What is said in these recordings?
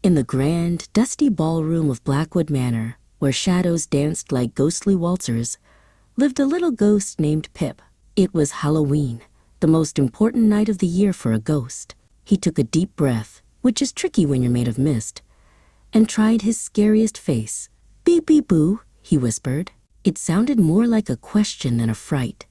In the grand, dusty ballroom of Blackwood Manor, where shadows danced like ghostly waltzers, lived a little ghost named Pip. It was Halloween, the most important night of the year for a ghost. He took a deep breath, which is tricky when you're made of mist, and tried his scariest face. "Beep beep boo," he whispered. It sounded more like a question than a fright.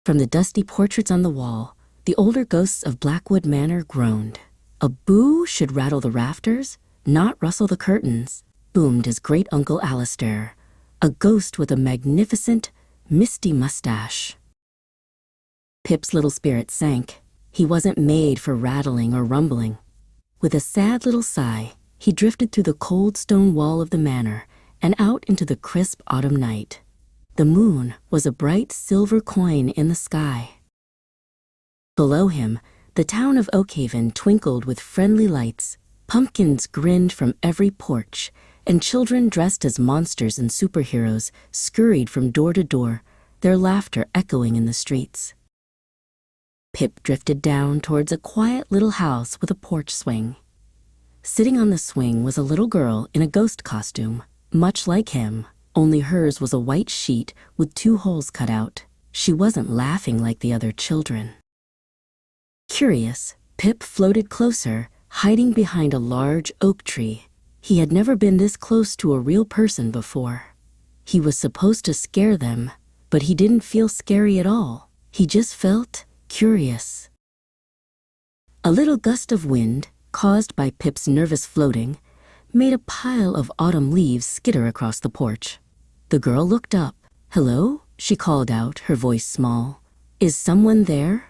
From the dusty portraits on the wall, the older ghosts of Blackwood Manor groaned. "A boo should rattle the rafters, not rustle the curtains," boomed his great-uncle Alistair, a ghost with a magnificent, misty mustache. Pip's little spirit sank. He wasn't made for rattling or rumbling. With a sad little sigh, he drifted through the cold stone wall of the manor and out into the crisp autumn night. The moon was a bright silver coin in the sky. Below him, the town of Oakhaven twinkled with friendly lights. Pumpkins grinned from every porch, and children dressed as monsters and superheroes scurried from door to door, their laughter echoing in the streets. Pip drifted down towards a quiet little house with a porch swing. Sitting on the swing was a little girl in a ghost costume, much like him, only hers was a white sheet with 2 holes cut out. She wasn't laughing like the other children. Curious, Pip floated closer, hiding behind a large oak tree. He had never been this close to a real person before. He was supposed to scare them, but he didn't feel scary at all. He just felt curious. A little gust of wind, caused by Pip's nervous floating, made a pile of autumn leaves skitter across the porch. The girl looked up. "Hello?" she called out, her voice small. "Is someone there?"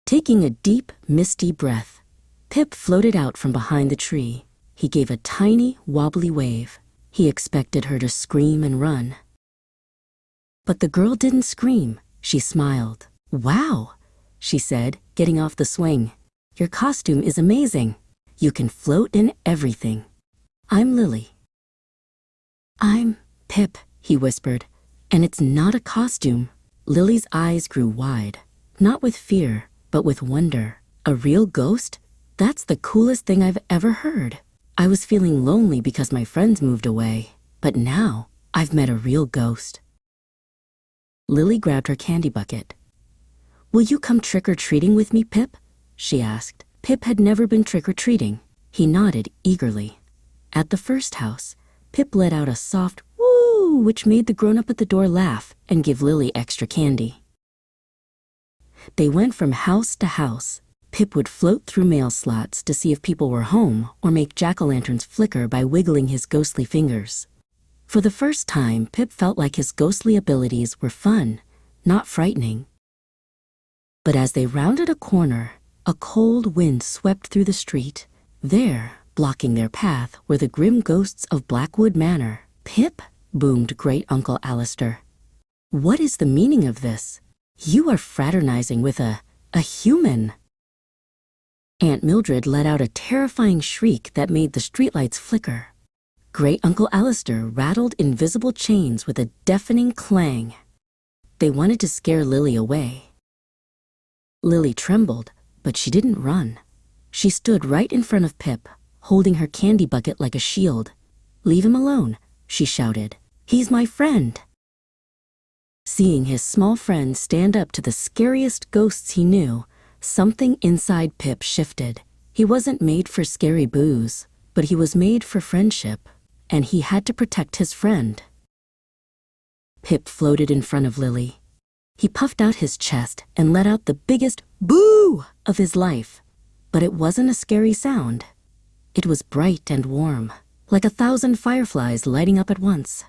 Taking a deep, misty breath, Pip floated out from behind the tree. He gave a tiny, wobbly wave. He expected her to scream and run. But the girl didn't scream. She smiled. "Wow," she said, getting off the swing. "Your costume is amazing. You can float in everything. I'm Lily." "I'm Pip," he whispered. "And it's not a costume." Lily's eyes grew wide, not with fear, but with wonder. "A real ghost? That's the coolest thing I've ever heard. I was feeling lonely because my friends moved away, but now I've met a real ghost." Lily grabbed her candy bucket. "Will you come trick-or-treating with me, Pip?" she asked. Pip had never been trick-or-treating. He nodded eagerly. At the first house, Pip let out a soft woo, which made the grown-up at the door laugh and give Lily extra candy. They went from house to house. Pip would float through mail slots to see if people were home or make jack-o'-lanterns flicker by wiggling his ghostly fingers. For the first time, Pip felt like his ghostly abilities were fun, not frightening. But as they rounded a corner, a cold wind swept through the street. There, blocking their path, were the grim ghosts of Blackwood Manor. "Pip," boomed Great-Uncle Alistair. "What is the meaning of this? You are fraternizing with a human." Aunt Mildred let out a terrifying shriek that made the streetlights flicker. Great-Uncle Alistair rattled invisible chains with a deafening clang. They wanted to scare Lily away. Lily trembled, but she didn't run. She stood right in front of Pip, holding her candy bucket like a shield. "Leave him alone," she shouted. "He's my friend." Seeing his small friend stand up to the scariest ghosts he knew, something inside Pip shifted. He wasn't made for scary boos, but he was made for friendship, and he had to protect his friend. Pip floated in front of Lily. He puffed out his chest and let out the biggest boo of his life. But it wasn't a scary sound. It was bright and warm, like 1,000 fireflies lighting up at once.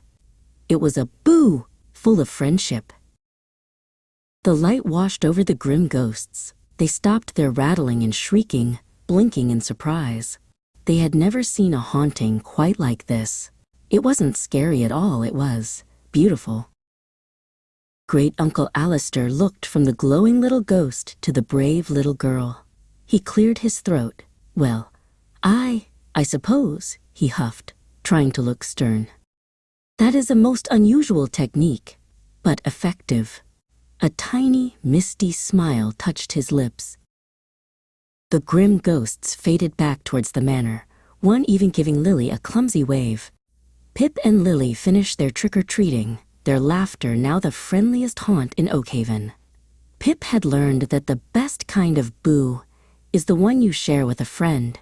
It was a boo full of friendship. The light washed over the grim ghosts. They stopped their rattling and shrieking, blinking in surprise. They had never seen a haunting quite like this. It wasn't scary at all, it was beautiful. Great-Uncle Alistair looked from the glowing little ghost to the brave little girl. He cleared his throat. "Well, I suppose," he huffed, trying to look stern. "That is a most unusual technique, but effective." A tiny, misty smile touched his lips. The grim ghosts faded back towards the manor, one even giving Lily a clumsy wave. Pip and Lily finished their trick-or-treating, their laughter now the friendliest haunt in Oakhaven. Pip had learned that the best kind of boo is the one you share with a friend.